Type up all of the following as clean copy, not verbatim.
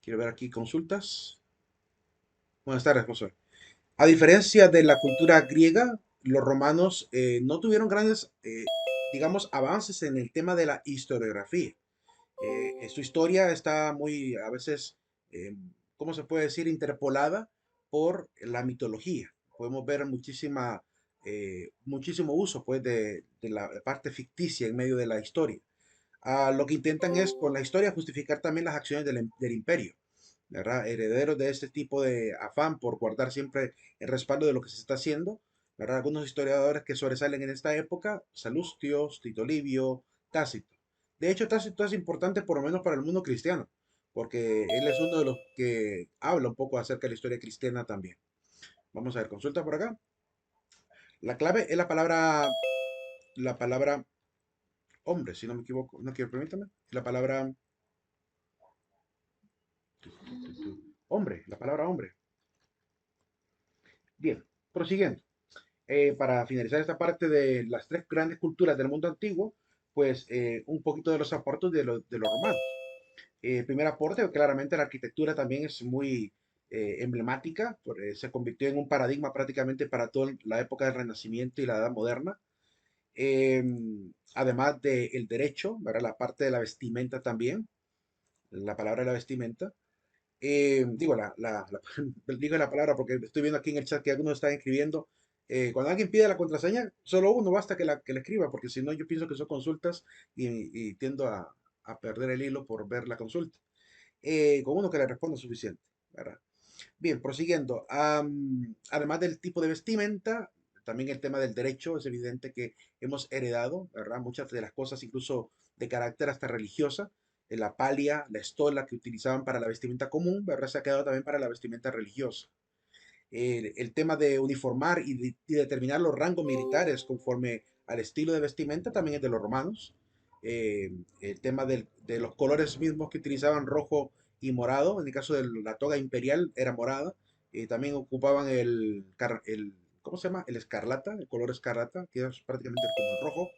Quiero ver aquí consultas. Buenas tardes, profesor. A diferencia de la cultura griega, los romanos no tuvieron grandes, digamos, avances en el tema de la historiografía. Su historia está muy, a veces, eh, ¿cómo se puede decir?, interpolada por la mitología. Podemos ver muchísimo uso, pues, de la parte ficticia en medio de la historia. Lo que intentan es, con la historia, justificar también las acciones del imperio, ¿verdad? Herederos de este tipo de afán por guardar siempre el respaldo de lo que se está haciendo, ¿verdad? Algunos historiadores que sobresalen en esta época: Salustio, Tito Livio, Tácito. De hecho, Tácito es importante por lo menos para el mundo cristiano, porque él es uno de los que habla un poco acerca de la historia cristiana también. Vamos a ver, consulta por acá. La clave es la palabra hombre, si no me equivoco. No quiero, permítame. La palabra hombre, la palabra hombre. Bien, prosiguiendo. Para finalizar esta parte de las tres grandes culturas del mundo antiguo, pues un poquito de los aportes de los romanos. Primer aporte, claramente la arquitectura también es muy emblemática, se convirtió en un paradigma prácticamente para toda la época del Renacimiento y la Edad Moderna. Eh, Además del derecho, ¿verdad? La parte de la vestimenta también, la palabra de la vestimenta. Digo la palabra porque estoy viendo aquí en el chat que algunos están escribiendo. Cuando alguien pide la contraseña, solo uno basta que la escriba, porque si no, yo pienso que son consultas y tiendo a perder el hilo por ver la consulta. Con uno que le responda es suficiente, ¿verdad? Bien, prosiguiendo. Además del tipo de vestimenta, también el tema del derecho es evidente que hemos heredado, ¿verdad? Muchas de las cosas, incluso de carácter hasta religiosa. La palia, la estola que utilizaban para la vestimenta común, ¿verdad? Se ha quedado también para la vestimenta religiosa. El tema de uniformar y determinar los rangos militares conforme al estilo de vestimenta también es de los romanos. El tema de los colores mismos que utilizaban, rojo y morado, en el caso de la toga imperial era morada. También ocupaban ¿cómo se llama? El escarlata, el color escarlata, que es prácticamente como el rojo.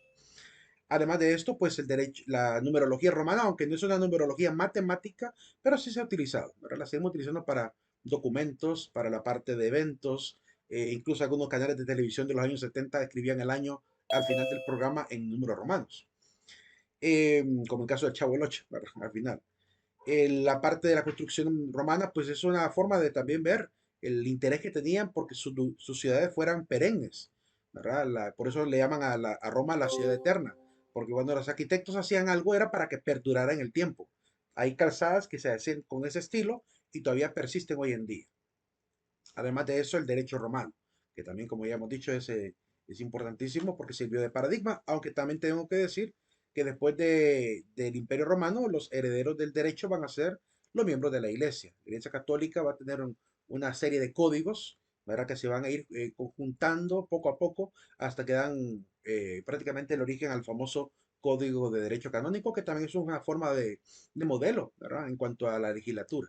Además de esto, pues la numerología romana, aunque no es una numerología matemática, pero sí se ha utilizado, ¿verdad? La seguimos utilizando para documentos, para la parte de eventos. Incluso algunos canales de televisión de los años 70 escribían el año al final del programa en números romanos. Como el caso del Chavo el Ocho, ¿verdad? Al final. La parte de la construcción romana, pues es una forma de también ver el interés que tenían porque sus ciudades fueran perennes, ¿verdad? Por eso le llaman a Roma la ciudad eterna, porque cuando los arquitectos hacían algo era para que perdurara en el tiempo. Hay calzadas que se hacen con ese estilo y todavía persisten hoy en día. Además de eso, el derecho romano, que también, como ya hemos dicho, es importantísimo porque sirvió de paradigma, aunque también tengo que decir que después del Imperio Romano, los herederos del derecho van a ser los miembros de la Iglesia. La Iglesia Católica va a tener una serie de códigos, ¿verdad? Que se van a ir conjuntando poco a poco hasta que dan prácticamente el origen al famoso Código de Derecho Canónico, que también es una forma de modelo, ¿verdad? En cuanto a la legislatura.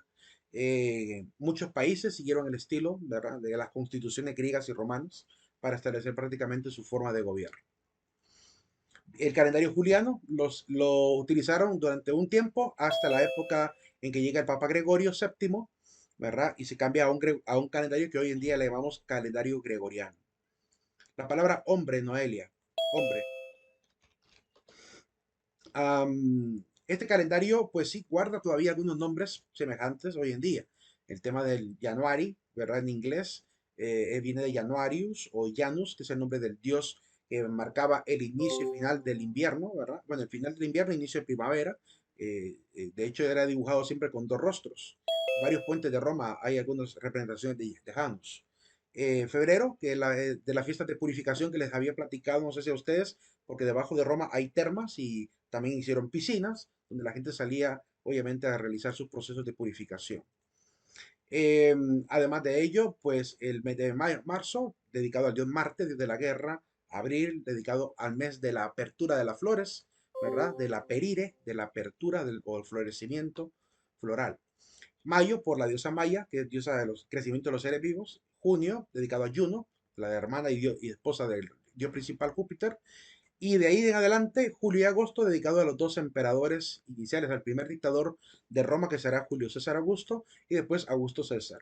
Muchos países siguieron el estilo, ¿verdad?, de las constituciones griegas y romanas para establecer prácticamente su forma de gobierno. El calendario juliano lo utilizaron durante un tiempo hasta la época en que llega el Papa Gregorio VII, ¿verdad? Y se cambia a un calendario que hoy en día le llamamos calendario gregoriano. La palabra hombre, Noelia, hombre. Este calendario, pues sí, guarda todavía algunos nombres semejantes hoy en día. El tema del Januari, ¿verdad? En inglés viene de Januarius o Janus, que es el nombre del dios que marcaba el inicio y final del invierno, ¿verdad? Bueno, el final del invierno, inicio de primavera. De hecho, era dibujado siempre con dos rostros. En varios puentes de Roma hay algunas representaciones de Janus. Febrero, que es de la fiesta de purificación que les había platicado, no sé si a ustedes, porque debajo de Roma hay termas y también hicieron piscinas donde la gente salía, obviamente, a realizar sus procesos de purificación. Eh, Además de ello, pues el mes de marzo, dedicado al dios Marte, desde la guerra. Abril, dedicado al mes de la apertura de las flores, ¿verdad? De la perire, de la apertura o el florecimiento floral. Mayo, por la diosa Maya, que es diosa de los crecimientos de los seres vivos. Junio, dedicado a Juno, la hermana y esposa del dios principal Júpiter. Y de ahí en adelante, julio y agosto, dedicado a los dos emperadores iniciales, al primer dictador de Roma, que será Julio César Augusto, y después Augusto César.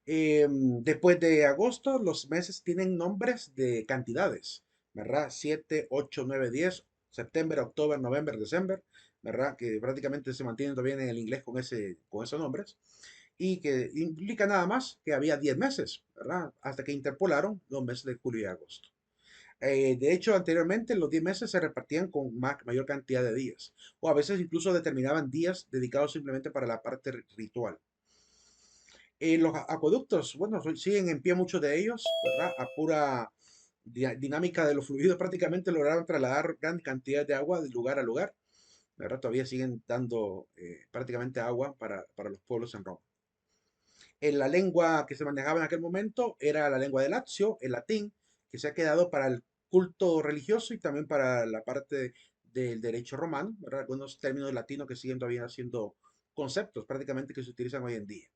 Después de agosto, los meses tienen nombres de cantidades, ¿verdad? 7, 8, 9, 10, septiembre, octubre, noviembre, diciembre, ¿verdad? Que prácticamente se mantienen todavía en el inglés con esos nombres. Y que implica nada más que había 10 meses, ¿verdad? Hasta que interpolaron los meses de julio y agosto. De hecho, anteriormente los 10 meses se repartían con mayor cantidad de días, o a veces incluso determinaban días dedicados simplemente para la parte ritual. Los acueductos, bueno, siguen en pie muchos de ellos, ¿verdad? A pura dinámica de los fluidos prácticamente lograron trasladar gran cantidad de agua de lugar a lugar, ¿verdad? Todavía siguen dando prácticamente agua para los pueblos en Roma. En la lengua que se manejaba en aquel momento era la lengua de Lazio, el latín, que se ha quedado para el culto religioso y también para la parte del derecho romano, ¿verdad? Algunos términos latinos que siguen todavía siendo conceptos prácticamente que se utilizan hoy en día.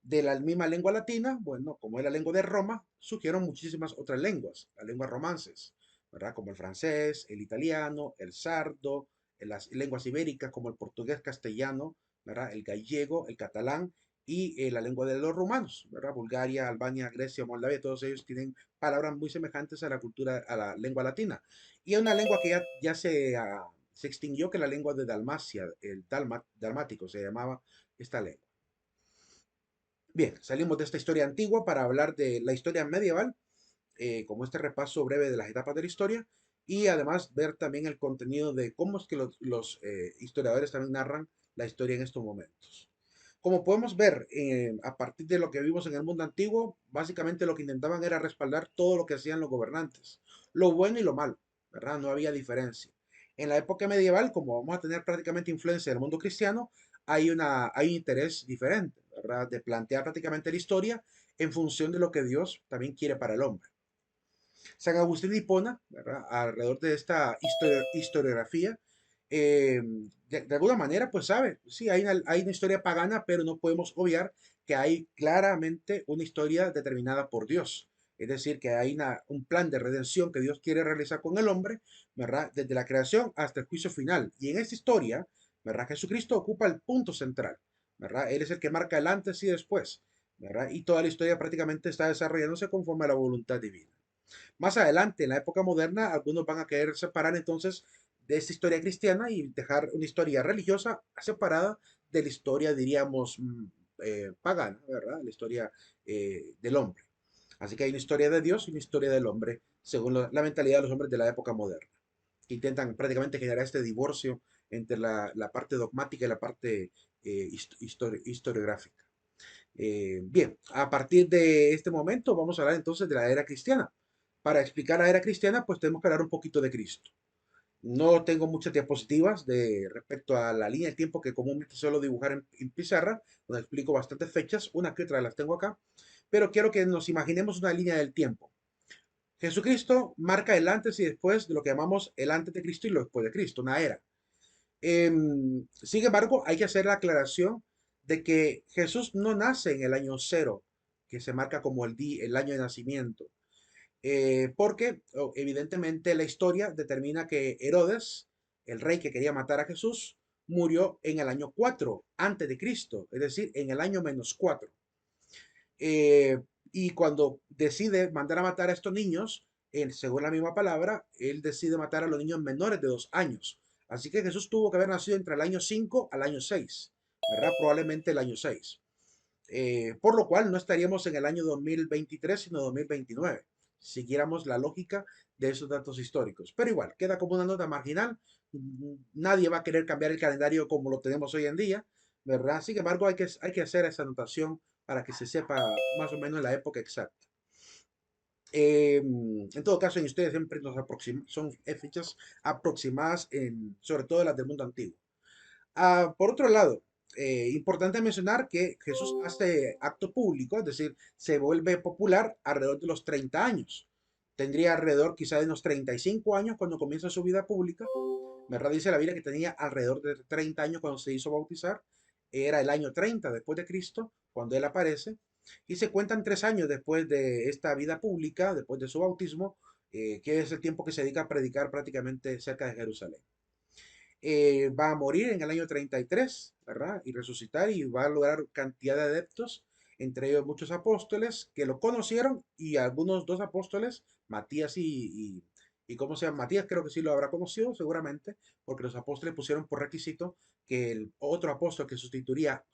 De la misma lengua latina, bueno, como es la lengua de Roma, surgieron muchísimas otras lenguas, las lenguas romances, ¿verdad? Como el francés, el italiano, el sardo, las lenguas ibéricas como el portugués, castellano, ¿verdad? El gallego, el catalán y la lengua de los rumanos, ¿verdad? Bulgaria, Albania, Grecia, Moldavia, todos ellos tienen palabras muy semejantes a la cultura, a la lengua latina. Y hay una lengua que ya se extinguió, que es la lengua de Dalmacia, el dalmático se llamaba esta lengua. Bien, salimos de esta historia antigua para hablar de la historia medieval, como este repaso breve de las etapas de la historia, y además ver también el contenido de cómo es que los historiadores también narran la historia en estos momentos. Como podemos ver, a partir de lo que vimos en el mundo antiguo, básicamente lo que intentaban era respaldar todo lo que hacían los gobernantes, lo bueno y lo malo, ¿verdad? No había diferencia. En la época medieval, como vamos a tener prácticamente influencia del mundo cristiano, hay un interés diferente, ¿verdad? De plantear prácticamente la historia en función de lo que Dios también quiere para el hombre. San Agustín de Hipona, ¿verdad? Alrededor de esta historiografía, de alguna manera, pues sabe, sí, hay una historia pagana, pero no podemos obviar que hay claramente una historia determinada por Dios. Es decir, que hay un plan de redención que Dios quiere realizar con el hombre, ¿verdad? Desde la creación hasta el juicio final. Y en esta historia, ¿verdad? Jesucristo ocupa el punto central, ¿verdad? Él es el que marca el antes y después, ¿verdad? Y toda la historia prácticamente está desarrollándose conforme a la voluntad divina. Más adelante, en la época moderna, algunos van a querer separar entonces de esta historia cristiana y dejar una historia religiosa separada de la historia, diríamos, pagana, ¿verdad? La historia del hombre. Así que hay una historia de Dios y una historia del hombre, según la mentalidad de los hombres de la época moderna. Intentan prácticamente generar este divorcio entre la parte dogmática y la parte historiográfica. Bien, a partir de este momento vamos a hablar entonces de la era cristiana. Para explicar la era cristiana, pues tenemos que hablar un poquito de Cristo. No tengo muchas diapositivas respecto a la línea de tiempo que comúnmente suelo dibujar en pizarra, donde explico bastantes fechas, una que otra las tengo acá, pero quiero que nos imaginemos una línea del tiempo. Jesucristo marca el antes y después de lo que llamamos el antes de Cristo y lo después de Cristo, una era. Sin embargo, hay que hacer la aclaración de que Jesús no nace en el año cero, que se marca como el año de nacimiento, porque evidentemente la historia determina que Herodes, el rey que quería matar a Jesús, murió en el año 4 antes de Cristo, es decir, en el año -4. Eh, y cuando decide mandar a matar a estos niños, según la misma palabra, él decide matar a los niños menores de 2 años. Así que Jesús tuvo que haber nacido entre el año 5 al año 6, ¿verdad? Probablemente el año 6. Por lo cual no estaríamos en el año 2023, sino 2029, si siguiéramos la lógica de esos datos históricos. Pero igual, queda como una nota marginal. Nadie va a querer cambiar el calendario como lo tenemos hoy en día, ¿verdad? Sin embargo, hay que hacer esa anotación para que se sepa más o menos la época exacta. En todo caso, en ustedes siempre son fechas aproximadas, sobre todo las del mundo antiguo. Por otro lado, importante mencionar que Jesús hace acto público, es decir, se vuelve popular alrededor de los 30 años. Tendría alrededor quizá de unos 35 años cuando comienza su vida pública. ¿Verdad? Dice la Biblia que tenía alrededor de 30 años cuando se hizo bautizar. Era el año 30 después de Cristo, cuando él aparece. Y se cuentan 3 años después de esta vida pública, después de su bautismo, que es el tiempo que se dedica a predicar prácticamente cerca de Jerusalén. Va a morir en el año 33, ¿verdad? Y resucitar y va a lograr cantidad de adeptos, entre ellos muchos apóstoles que lo conocieron y algunos dos apóstoles, Matías y ¿cómo se llama? Matías creo que sí lo habrá conocido seguramente, porque los apóstoles pusieron por requisito que el otro apóstol que sustituiría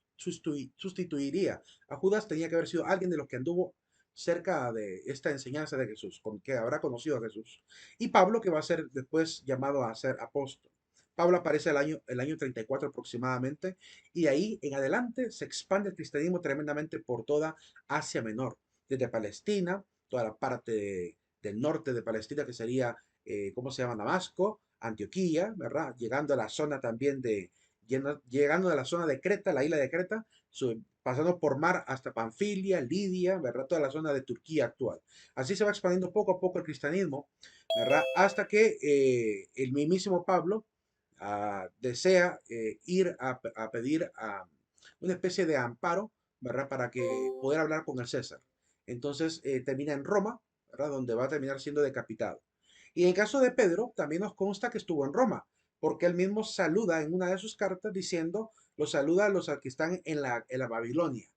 a Judas tenía que haber sido alguien de los que anduvo cerca de esta enseñanza de Jesús, con que habrá conocido a Jesús. Y Pablo, que va a ser después llamado a ser apóstol. Pablo aparece el año 34 aproximadamente, y de ahí en adelante se expande el cristianismo tremendamente por toda Asia Menor, desde Palestina, toda la parte del norte de Palestina, que sería, ¿cómo se llama? Damasco, Antioquía, ¿verdad? Llegando a la zona también llegando a la zona de Creta, la isla de Creta, pasando por mar hasta Panfilia, Lidia, ¿verdad? Toda la zona de Turquía actual. Así se va expandiendo poco a poco el cristianismo, ¿verdad? Hasta que el mismísimo Pablo desea ir a pedir una especie de amparo, ¿verdad? Para que poder hablar con el César. Entonces termina en Roma, ¿verdad? Donde va a terminar siendo decapitado. Y en el caso de Pedro, también nos consta que estuvo en Roma, porque él mismo saluda en una de sus cartas diciendo, los saluda a los que están en la Babilonia.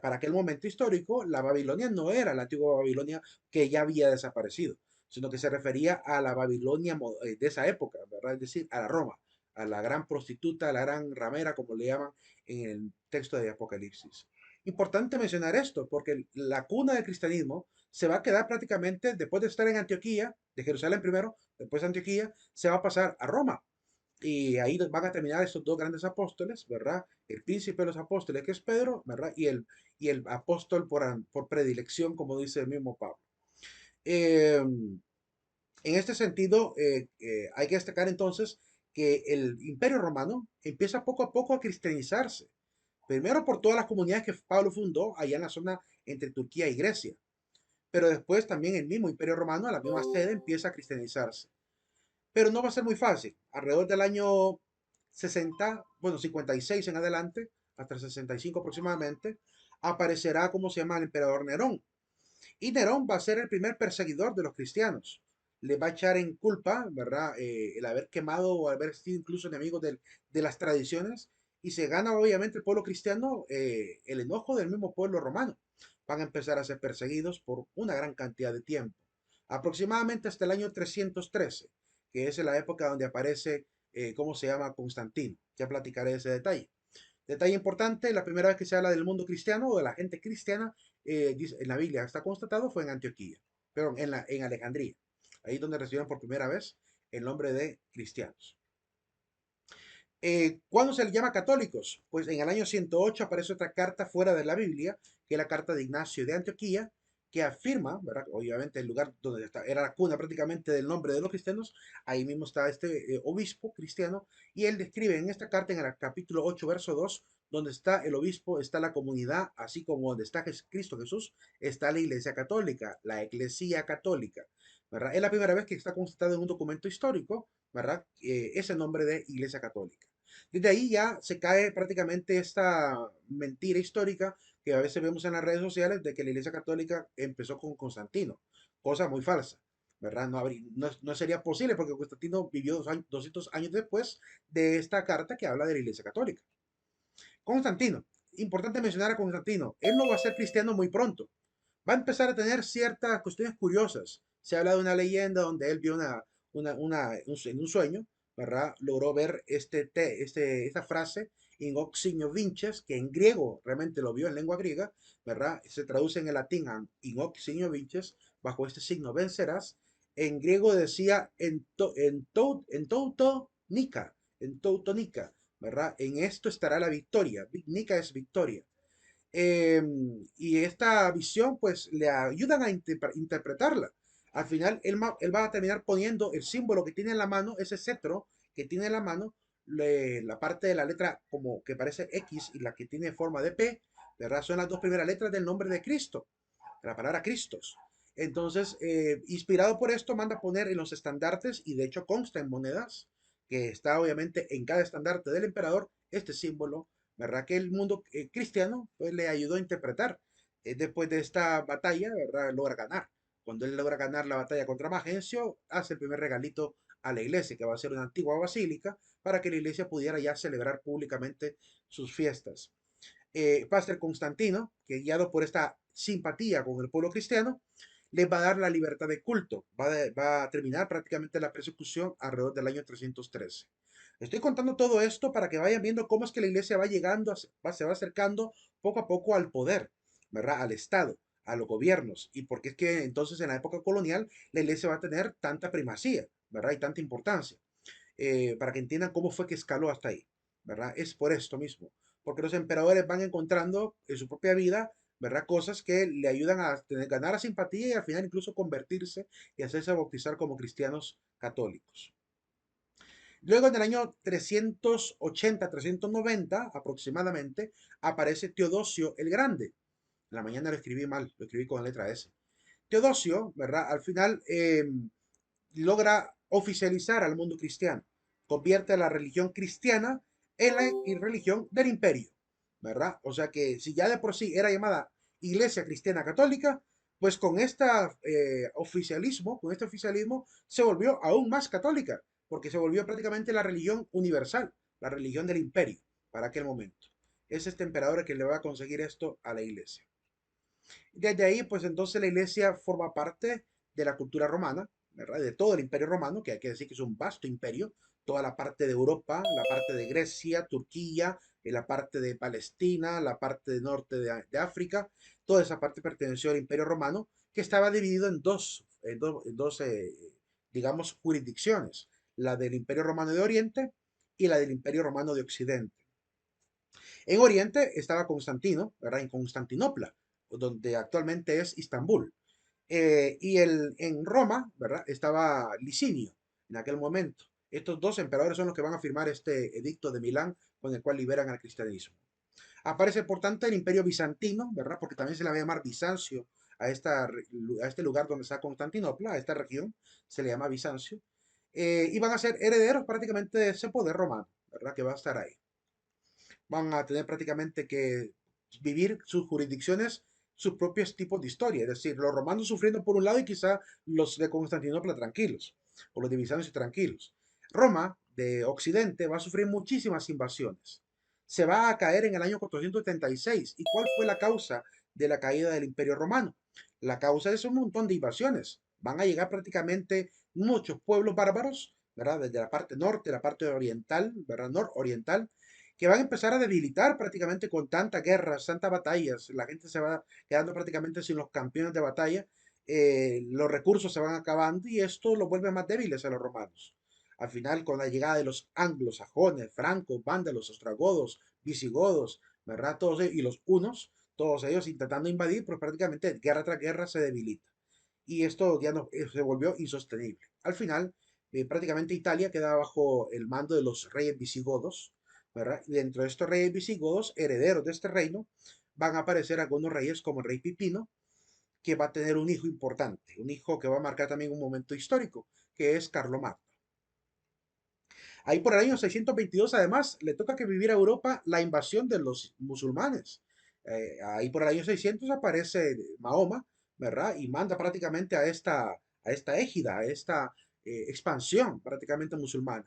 Para aquel momento histórico, la Babilonia no era la antigua Babilonia que ya había desaparecido, sino que se refería a la Babilonia de esa época, ¿verdad? Es decir, a la Roma, a la gran prostituta, a la gran ramera, como le llaman en el texto de Apocalipsis. Importante mencionar esto, porque la cuna del cristianismo se va a quedar prácticamente, después de estar en Antioquía, de Jerusalén primero, después de Antioquía, se va a pasar a Roma. Y ahí van a terminar estos dos grandes apóstoles, ¿verdad? El príncipe de los apóstoles, que es Pedro, ¿verdad? Y el apóstol por predilección, como dice el mismo Pablo. Eh, en este sentido, hay que destacar entonces que el Imperio Romano empieza poco a poco a cristianizarse. Primero por todas las comunidades que Pablo fundó allá en la zona entre Turquía y Grecia. Pero después también el mismo Imperio Romano, a la misma sede, empieza a cristianizarse. Pero no va a ser muy fácil. Alrededor del año 60, bueno, 56 en adelante, hasta el 65 aproximadamente, aparecerá, como se llama, el emperador Nerón. Y Nerón va a ser el primer perseguidor de los cristianos. Le va a echar en culpa, ¿verdad? El haber quemado o haber sido incluso enemigos de las tradiciones. Y se gana obviamente el pueblo cristiano el enojo del mismo pueblo romano. Van a empezar a ser perseguidos por una gran cantidad de tiempo. Aproximadamente hasta el año 313, que es la época donde aparece, ¿cómo se llama? Constantino. Ya platicaré ese detalle. Detalle importante, la primera vez que se habla del mundo cristiano o de la gente cristiana, en la Biblia está constatado, fue en Antioquía, perdón, en Alejandría. Ahí es donde recibieron por primera vez el nombre de cristianos. ¿Cuándo se les llama católicos? Pues en el año 108 aparece otra carta fuera de la Biblia, que es la carta de Ignacio de Antioquía, que afirma, ¿verdad? Obviamente el lugar donde era la cuna prácticamente del nombre de los cristianos, ahí mismo está este obispo cristiano, y él describe en esta carta, en el capítulo 8, verso 2, donde está el obispo, está la comunidad, así como donde está Cristo Jesús, está la Iglesia Católica, la Iglesia Católica, ¿verdad? Es la primera vez que está constatado en un documento histórico, ¿verdad? Ese nombre de Iglesia Católica. Desde ahí ya se cae prácticamente esta mentira histórica que a veces vemos en las redes sociales de que la Iglesia Católica empezó con Constantino, cosa muy falsa, ¿verdad? No sería posible porque Constantino vivió 200 años después de esta carta que habla de la Iglesia Católica. Constantino, importante mencionar a Constantino, él no va a ser cristiano muy pronto, va a empezar a tener ciertas cuestiones curiosas. Se habla de una leyenda donde él vio en un sueño, ¿verdad? Logró ver esta frase, in hoc signo vinces, que en griego realmente lo vio en lengua griega, ¿verdad? Se traduce en el latín in hoc signo vinces, bajo este signo vencerás. En griego decía en teutonica, ¿verdad? En esto estará la victoria. Nica es victoria. Eh, y esta visión pues le ayudan a interpretarla. Al final él va a terminar poniendo el símbolo que tiene en la mano, ese cetro que tiene en la mano, la parte de la letra como que parece X y la que tiene forma de P, ¿verdad? Son las dos primeras letras del nombre de Cristo, de la palabra Cristos. Entonces, inspirado por esto, manda a poner en los estandartes, y de hecho consta en monedas, que está obviamente en cada estandarte del emperador, este símbolo, ¿verdad? Que el mundo cristiano pues, le ayudó a interpretar. Después de esta batalla, ¿verdad? Logra ganar. cuando él logra ganar la batalla contra Magencio, hace el primer regalito a la iglesia, que va a ser una antigua basílica, para que la iglesia pudiera ya celebrar públicamente sus fiestas. Pastor Constantino, que guiado por esta simpatía con el pueblo cristiano, les va a dar la libertad de culto. Va a terminar prácticamente la persecución alrededor del año 313. Estoy contando todo esto para que vayan viendo cómo es que la iglesia va llegando, se va acercando poco a poco al poder, ¿verdad? Al Estado, a los gobiernos. Y porque es que entonces en la época colonial la iglesia va a tener tanta primacía, ¿verdad? Y tanta importancia. Para que entiendan cómo fue que escaló hasta ahí, ¿verdad? Es por esto mismo, porque los emperadores van encontrando en su propia vida, ¿verdad? Cosas que le ayudan a ganar la simpatía y al final incluso convertirse y hacerse bautizar como cristianos católicos. Luego, en el año 380-390 aproximadamente, aparece Teodosio el Grande. En la mañana lo escribí mal, lo escribí con letra S. Teodosio, ¿verdad? Al final logra oficializar al mundo cristiano, convierte la religión cristiana en la religión del imperio, ¿verdad? O sea que si ya de por sí era llamada Iglesia Cristiana Católica, pues con este oficialismo se volvió aún más católica, porque se volvió prácticamente la religión universal, la religión del imperio para aquel momento. Es este emperador el que le va a conseguir esto a la iglesia. Desde ahí, pues entonces la iglesia forma parte de la cultura romana, ¿verdad? De todo el imperio romano, que hay que decir que es un vasto imperio, toda la parte de Europa, la parte de Grecia, Turquía, la parte de Palestina, la parte del norte de África, toda esa parte perteneció al imperio romano, que estaba dividido en dos, digamos, jurisdicciones, la del imperio romano de Oriente y la del imperio romano de Occidente. En Oriente estaba Constantino, ¿verdad? En Constantinopla, donde actualmente es Istambul. En Roma, ¿verdad? Estaba Licinio en aquel momento. Estos dos emperadores son los que van a firmar este edicto de Milán con el cual liberan al cristianismo. Aparece, por tanto, el imperio bizantino, ¿verdad? Porque también se le va a llamar Bizancio a este lugar donde está Constantinopla, a esta región, se le llama Bizancio. Y van a ser herederos prácticamente de ese poder romano, ¿verdad? Que va a estar ahí. Van a tener prácticamente que vivir sus jurisdicciones, sus propios tipos de historia. Es decir, los romanos sufriendo por un lado y quizá los de Constantinopla tranquilos, o los de Bizancio tranquilos. Roma, de Occidente, va a sufrir muchísimas invasiones. Se va a caer en el año 436. ¿Y cuál fue la causa de la caída del Imperio Romano? La causa es un montón de invasiones. Van a llegar prácticamente muchos pueblos bárbaros, ¿verdad? Desde la parte norte, la parte oriental, ¿verdad? Nororiental, que van a empezar a debilitar prácticamente con tantas guerras, tantas batallas. La gente se va quedando prácticamente sin los campeones de batalla, los recursos se van acabando y esto los vuelve más débiles a los romanos. Al final, con la llegada de los anglos, sajones, francos, vándalos, ostrogodos, visigodos, ¿verdad? Todos ellos, y los hunos, todos ellos intentando invadir, pues prácticamente guerra tras guerra se debilita. Y esto ya no, se volvió insostenible. Al final, prácticamente Italia queda bajo el mando de los reyes visigodos, ¿verdad? Y dentro de estos reyes visigodos, herederos de este reino, van a aparecer algunos reyes como el rey Pipino, que va a tener un hijo importante, un hijo que va a marcar también un momento histórico, que es Carlomagno. Ahí por el año 622, además, le toca que vivir a Europa la invasión de los musulmanes. Ahí por el año 600 aparece Mahoma, ¿verdad? Y manda prácticamente a esta égida, a esta expansión prácticamente musulmana.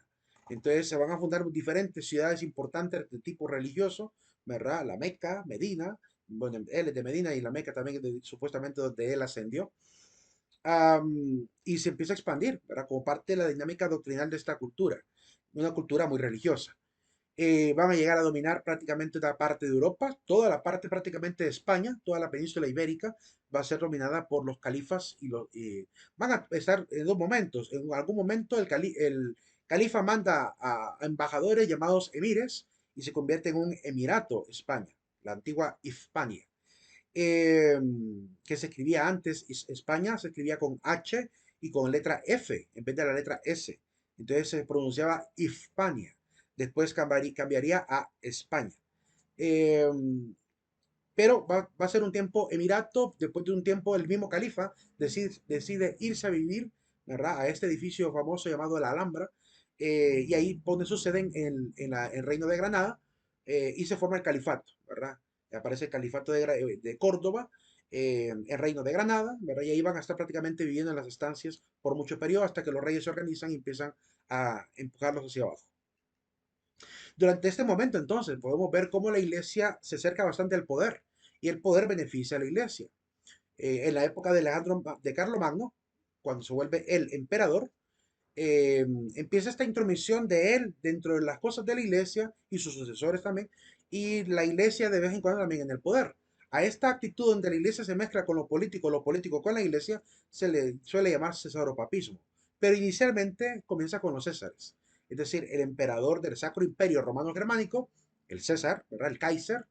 Entonces se van a fundar diferentes ciudades importantes de tipo religioso, ¿verdad? La Meca, Medina, bueno, él es de Medina y la Meca también es supuestamente donde él ascendió. Y se empieza a expandir, ¿verdad? Como parte de la dinámica doctrinal de esta cultura, una cultura muy religiosa. Van a llegar a dominar prácticamente toda parte de Europa, toda la parte prácticamente de España, toda la península ibérica va a ser dominada por los califas van a estar en dos momentos. En algún momento el califa manda a embajadores llamados emires y se convierte en un emirato España, la antigua Hispania, eh, que se escribía antes, España se escribía con H y con letra F en vez de la letra S. Entonces se pronunciaba Hispania. Después cambiaría a España. Eh, pero va a ser un tiempo emirato, después de un tiempo el mismo califa decide irse a vivir, ¿verdad? A este edificio famoso llamado la Alhambra, y ahí pone su sede en el Reino de Granada, y se forma el califato, ¿verdad? Aparece el califato de Córdoba, el reino de Granada, ¿verdad? Y ahí van a estar prácticamente viviendo en las estancias por mucho periodo hasta que los reyes se organizan y empiezan a empujarlos hacia abajo. Durante este momento, entonces, podemos ver cómo la iglesia se acerca bastante al poder y el poder beneficia a la iglesia. En la época de de Carlomagno, cuando se vuelve el emperador, eh, empieza esta intromisión de él dentro de las cosas de la iglesia y sus sucesores también, y la iglesia de vez en cuando también en el poder. A esta actitud donde la iglesia se mezcla con lo político con la iglesia, se le suele llamar cesaropapismo. Pero inicialmente comienza con los césares, es decir, el emperador del Sacro Imperio Romano Germánico, el César, ¿verdad? El Kaiser,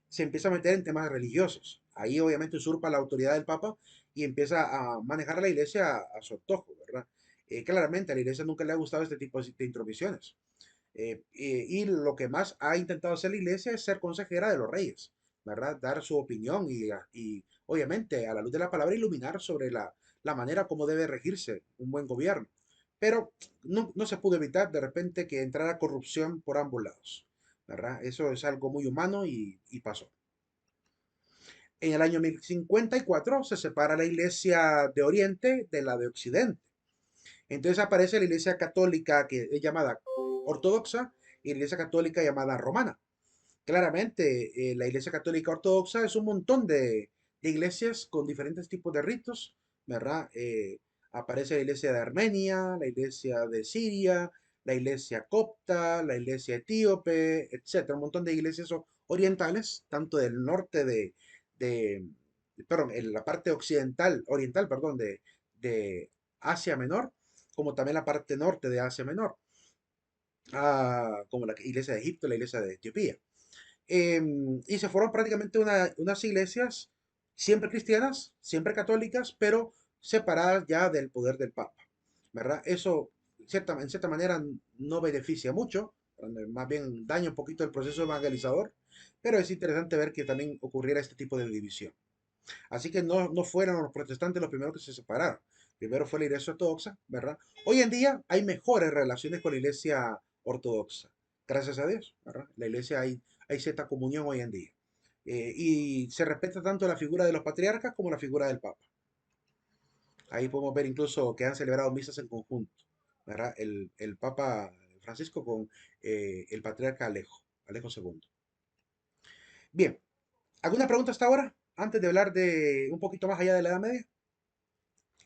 se empieza a meter en temas religiosos. Ahí obviamente usurpa la autoridad del Papa y empieza a manejar la iglesia a su antojo, ¿verdad? Claramente a la iglesia nunca le ha gustado este tipo de intromisiones. Y lo que más ha intentado hacer la iglesia es ser consejera de los reyes, ¿verdad? Dar su opinión y obviamente a la luz de la palabra iluminar sobre la manera como debe regirse un buen gobierno. Pero no se pudo evitar de repente que entrara corrupción por ambos lados, ¿verdad? Eso es algo muy humano y pasó. En el año 1054 se separa la iglesia de Oriente de la de Occidente. Entonces aparece la iglesia católica que es llamada ortodoxa y la iglesia católica llamada romana. Claramente, la iglesia católica ortodoxa es un montón de iglesias con diferentes tipos de ritos, ¿verdad? Aparece la iglesia de Armenia, la iglesia de Siria, la iglesia copta, la iglesia etíope, etcétera. Un montón de iglesias orientales, tanto del norte de perdón, en la parte occidental, oriental, perdón, de Asia Menor, como también la parte norte de Asia Menor, como la iglesia de Egipto, la iglesia de Etiopía. Y se fueron prácticamente unas iglesias siempre cristianas, siempre católicas, pero separadas ya del poder del Papa, ¿verdad? Eso en cierta manera no beneficia mucho, más bien daña un poquito el proceso evangelizador, pero es interesante ver que también ocurriera este tipo de división. Así que no fueron los protestantes los primeros que se separaron. Primero fue la iglesia ortodoxa, ¿verdad? Hoy en día hay mejores relaciones con la iglesia ortodoxa. Gracias a Dios, ¿verdad? La iglesia hay cierta comunión hoy en día. Y se respeta tanto la figura de los patriarcas como la figura del Papa. Ahí podemos ver incluso que han celebrado misas en conjunto, ¿verdad? El Papa Francisco con el patriarca Alejo segundo. Bien, ¿alguna pregunta hasta ahora? Antes de hablar de un poquito más allá de la Edad Media.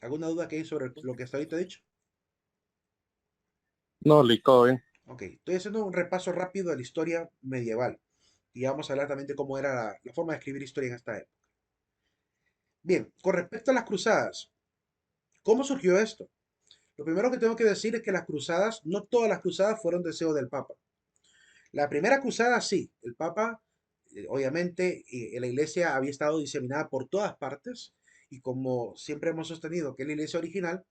¿Alguna duda que hay sobre lo que hasta ahorita he dicho? No, listo, todo bien. Ok, estoy haciendo un repaso rápido de la historia medieval y vamos a hablar también de cómo era la forma de escribir historia en esta época. Bien, con respecto a las cruzadas, ¿cómo surgió esto? Lo primero que tengo que decir es que las cruzadas, no todas las cruzadas fueron deseo del Papa. La primera cruzada sí, el Papa, obviamente, la iglesia había estado diseminada por todas partes y como siempre hemos sostenido que es la iglesia original,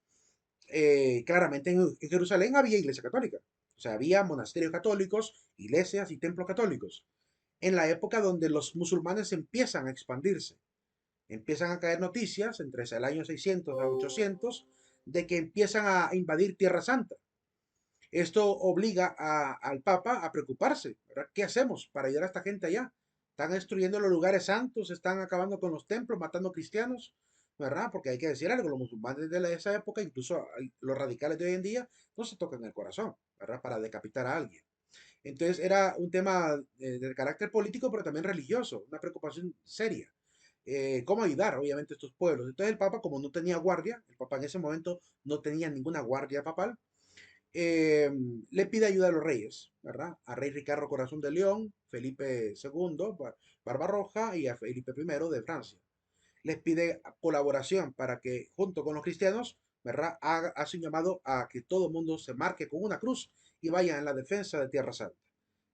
claramente en Jerusalén había iglesia católica. O sea, había monasterios católicos, iglesias y templos católicos. En la época donde los musulmanes empiezan a expandirse, empiezan a caer noticias entre el año 600 a 800 de que empiezan a invadir Tierra Santa. Esto obliga al Papa a preocuparse, ¿verdad? ¿Qué hacemos para ayudar a esta gente allá? Están destruyendo los lugares santos, están acabando con los templos, matando cristianos, ¿verdad? Porque hay que decir algo, los musulmanes de esa época, incluso los radicales de hoy en día, no se tocan el corazón, ¿verdad? Para decapitar a alguien. Entonces era un tema de carácter político, pero también religioso, una preocupación seria. ¿Cómo ayudar, obviamente, a estos pueblos? Entonces el Papa, como no tenía guardia, el Papa en ese momento no tenía ninguna guardia papal, eh, le pide ayuda a los reyes, ¿verdad? A rey Ricardo Corazón de León, Felipe II, Barbarroja y a Felipe I de Francia. Les pide colaboración para que junto con los cristianos, ¿verdad? Hace un llamado a que todo el mundo se marque con una cruz y vaya en la defensa de Tierra Santa,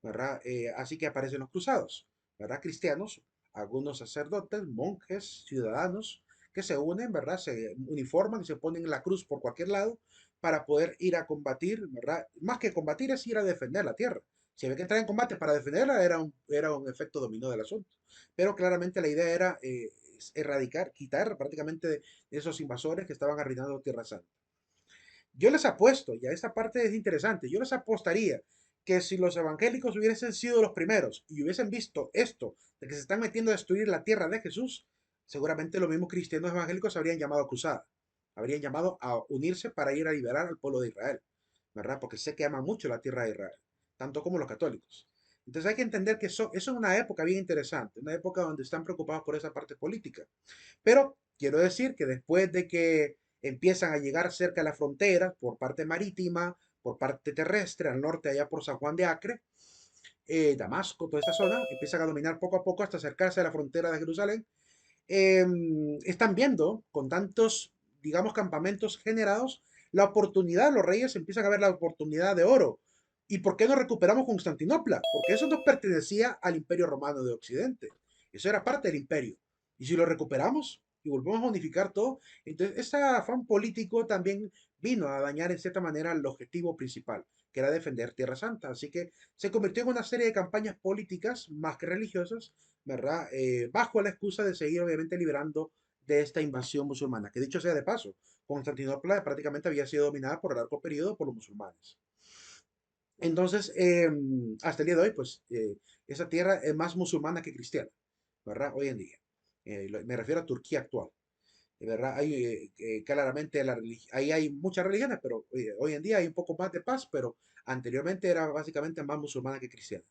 ¿verdad? Así que aparecen los cruzados, ¿verdad? Cristianos, algunos sacerdotes, monjes, ciudadanos que se unen, ¿verdad? Se uniforman y se ponen la cruz por cualquier lado para poder ir a combatir, ¿verdad? Más que combatir es ir a defender la tierra. Si había que entrar en combate para defenderla, era un efecto dominó del asunto. Pero claramente la idea era erradicar, quitar prácticamente de esos invasores que estaban arruinando Tierra Santa. Yo les apuesto, y a esta parte es interesante, yo les apostaría que si los evangélicos hubiesen sido los primeros y hubiesen visto esto, de que se están metiendo a destruir la tierra de Jesús, seguramente los mismos cristianos evangélicos habrían llamado a cruzada, habrían llamado a unirse para ir a liberar al pueblo de Israel, ¿verdad? Porque sé que aman mucho la tierra de Israel, tanto como los católicos. Entonces hay que entender que eso es una época bien interesante, una época donde están preocupados por esa parte política. Pero quiero decir que después de que empiezan a llegar cerca de la frontera, por parte marítima, por parte terrestre, al norte, allá por San Juan de Acre, Damasco, toda esta zona, empiezan a dominar poco a poco hasta acercarse a la frontera de Jerusalén. Están viendo con tantos, digamos, campamentos generados, la oportunidad, los reyes empiezan a ver la oportunidad de oro. ¿Y por qué no recuperamos Constantinopla? Porque eso no pertenecía al Imperio Romano de Occidente. Eso era parte del imperio. Y si lo recuperamos y volvemos a unificar todo, entonces ese afán político también vino a dañar en cierta manera el objetivo principal, que era defender Tierra Santa. Así que se convirtió en una serie de campañas políticas más que religiosas, ¿verdad? Bajo la excusa de seguir obviamente liberando de esta invasión musulmana, que dicho sea de paso, Constantinopla prácticamente había sido dominada por largo periodo por los musulmanes. Entonces, hasta el día de hoy, pues, esa tierra es más musulmana que cristiana, ¿verdad? Hoy en día. Me refiero a Turquía actual, ¿verdad? Hay, claramente, ahí hay muchas religiones, pero hoy en día hay un poco más de paz, pero anteriormente era básicamente más musulmana que cristiana.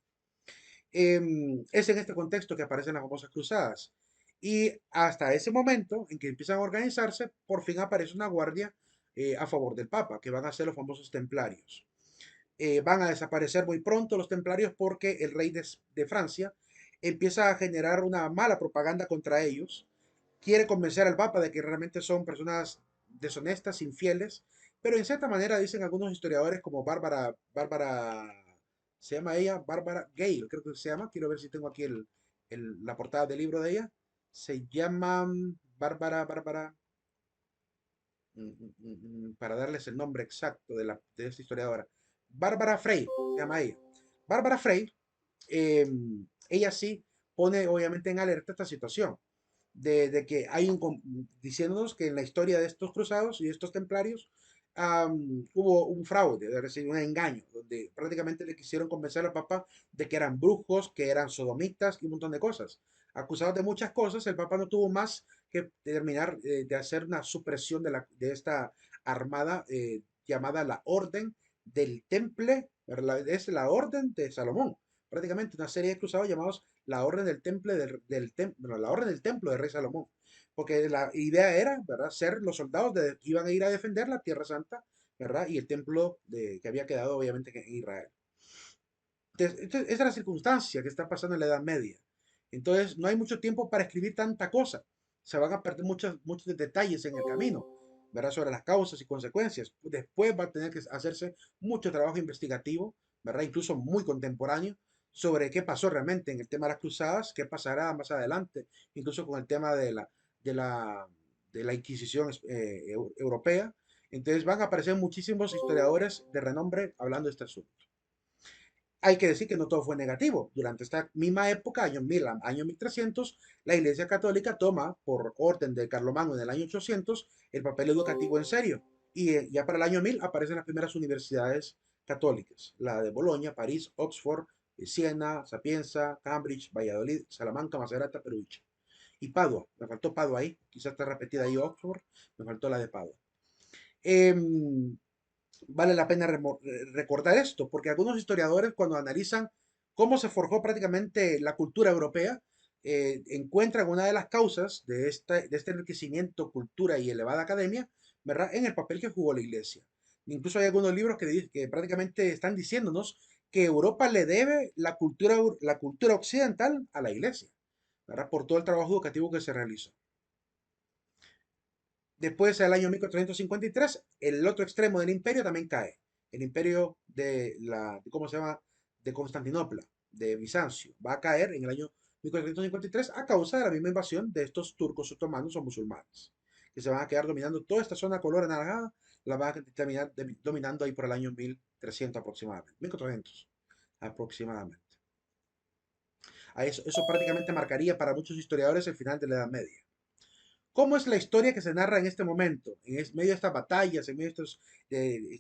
Es en este contexto que aparecen las famosas cruzadas. Y hasta ese momento en que empiezan a organizarse, por fin aparece una guardia a favor del Papa, que van a ser los famosos templarios. Van a desaparecer muy pronto los templarios porque el rey de Francia empieza a generar una mala propaganda contra ellos, quiere convencer al Papa de que realmente son personas deshonestas, infieles, pero en cierta manera dicen algunos historiadores como Bárbara, se llama ella, Bárbara Gale, creo que se llama, quiero ver si tengo aquí la portada del libro de ella, se llama Bárbara, para darles el nombre exacto de esta historiadora, Bárbara Frey, se llama ella. Bárbara Frey, eh, ella sí pone obviamente en alerta esta situación de que hay diciéndonos que en la historia de estos cruzados y de estos templarios hubo un fraude, es decir, un engaño, donde prácticamente le quisieron convencer al Papa de que eran brujos, que eran sodomitas y un montón de cosas. Acusados de muchas cosas, el Papa no tuvo más que terminar de hacer una supresión de esta armada llamada la Orden del Temple, ¿verdad? Es la Orden de Salomón, prácticamente una serie de cruzados llamados la Orden del Temple bueno, la Orden del Templo del Rey Salomón, porque la idea era, ¿verdad?, ser los soldados que iban a ir a defender la Tierra Santa, ¿verdad?, y el templo que había quedado obviamente en Israel. Entonces, esa es la circunstancia que está pasando en la Edad Media. Entonces, no hay mucho tiempo para escribir tanta cosa. Se van a perder muchos detalles en el camino, ¿verdad? Sobre las causas y consecuencias. Después va a tener que hacerse mucho trabajo investigativo, ¿verdad? Incluso muy contemporáneo, sobre qué pasó realmente en el tema de las cruzadas, qué pasará más adelante, incluso con el tema de la, de la Inquisición europea. Entonces van a aparecer muchísimos historiadores de renombre hablando de este asunto. Hay que decir que no todo fue negativo. Durante esta misma época, año 1300, la Iglesia Católica toma, por orden de Carlomagno en el año 800, el papel educativo en serio. Y ya para el año 1000 aparecen las primeras universidades católicas, la de Bolonia, París, Oxford, Siena, Sapienza, Cambridge, Valladolid, Salamanca, Macerata, Perugia. Y Padua, me faltó Padua ahí, quizás está repetida ahí Oxford, me faltó la de Padua. Em, vale la pena recordar esto, porque algunos historiadores cuando analizan cómo se forjó prácticamente la cultura europea, encuentran una de las causas de este enriquecimiento, cultura y elevada academia, ¿verdad?, en el papel que jugó la iglesia. Incluso hay algunos libros que prácticamente están diciéndonos que Europa le debe la cultura occidental a la iglesia, ¿verdad?, por todo el trabajo educativo que se realizó. Después, al año 1453, el otro extremo del imperio también cae. El imperio ¿cómo se llama? De Constantinopla, de Bizancio, va a caer en el año 1453 a causa de la misma invasión de estos turcos otomanos o musulmanes, que se van a quedar dominando toda esta zona color anaranjada, la van a terminar dominando ahí por el año 1300 aproximadamente, 1400 aproximadamente. Eso prácticamente marcaría para muchos historiadores el final de la Edad Media. ¿Cómo es la historia que se narra en este momento, medio de estas batallas, en medio de estas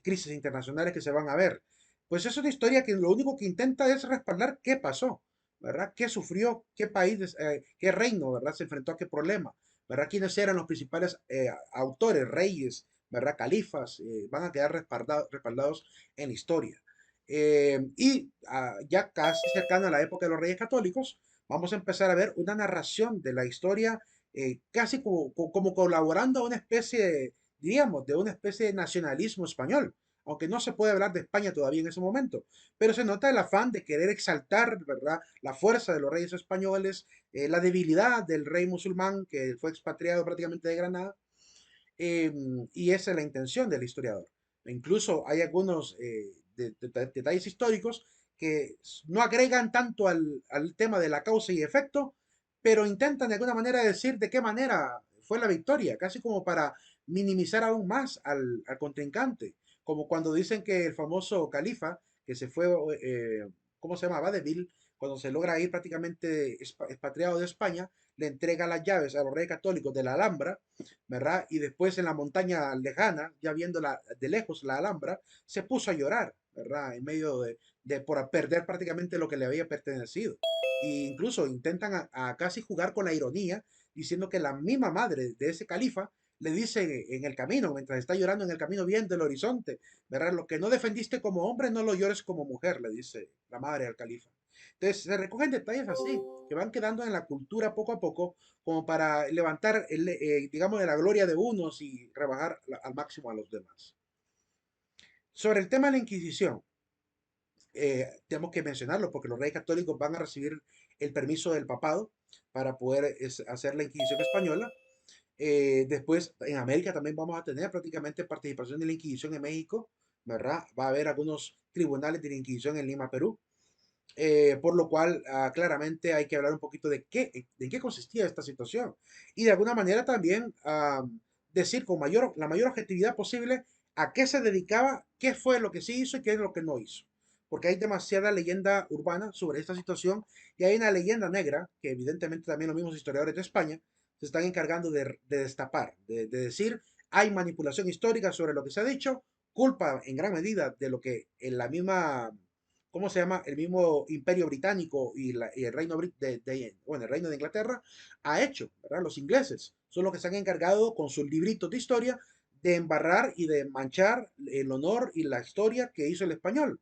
crisis internacionales que se van a ver? Pues es una historia que lo único que intenta es respaldar qué pasó, ¿verdad? ¿Qué sufrió? ¿Qué país, qué reino, ¿verdad? Se enfrentó a qué problema. ¿verdad? ¿Quiénes eran los principales autores, reyes, ¿verdad? Califas, van a quedar respaldados en la historia. Ya casi cercano a la época de los reyes católicos, vamos a empezar a ver una narración de la historia casi como colaborando a una especie, diríamos, de una especie de nacionalismo español, aunque no se puede hablar de España todavía en ese momento, pero se nota el afán de querer exaltar, ¿verdad?, la fuerza de los reyes españoles, la debilidad del rey musulmán que fue expatriado prácticamente de Granada, eh, y esa es la intención del historiador. Incluso hay algunos detalles históricos que no agregan tanto al tema de la causa y efecto, pero intentan de alguna manera decir de qué manera fue la victoria, casi como para minimizar aún más al contrincante, como cuando dicen que el famoso califa que se fue, ¿cómo se llama? Vadeville, cuando se logra ir prácticamente expatriado de España, le entrega las llaves a los reyes católicos de la Alhambra, ¿verdad? Y después en la montaña lejana, ya viendo de lejos la Alhambra, se puso a llorar, ¿verdad? En medio de por perder prácticamente lo que le había pertenecido. E incluso intentan a casi jugar con la ironía, diciendo que la misma madre de ese califa le dice en el camino, mientras está llorando en el camino viendo el horizonte, ¿verdad? Lo que no defendiste como hombre, no lo llores como mujer, le dice la madre al califa. Entonces se recogen detalles así, que van quedando en la cultura poco a poco, como para levantar, digamos, de la gloria de unos y rebajar al máximo a los demás. Sobre el tema de la Inquisición, tenemos que mencionarlo porque los reyes católicos van a recibir el permiso del papado para poder hacer la Inquisición española. Después, en América también vamos a tener prácticamente participación de la Inquisición en México, ¿verdad? Va a haber algunos tribunales de la Inquisición en Lima, Perú. Por lo cual, claramente hay que hablar un poquito de qué consistía esta situación y de alguna manera también decir con la mayor objetividad posible a qué se dedicaba, qué fue lo que sí hizo y qué es lo que no hizo. Porque hay demasiada leyenda urbana sobre esta situación y hay una leyenda negra que evidentemente también los mismos historiadores de España se están encargando de destapar, de decir hay manipulación histórica sobre lo que se ha dicho, culpa en gran medida de lo que en la misma, ¿cómo se llama? El mismo Imperio Británico y el Reino bueno, el Reino de Inglaterra ha hecho, ¿verdad? Los ingleses son los que se han encargado con sus libritos de historia de embarrar y de manchar el honor y la historia que hizo el español,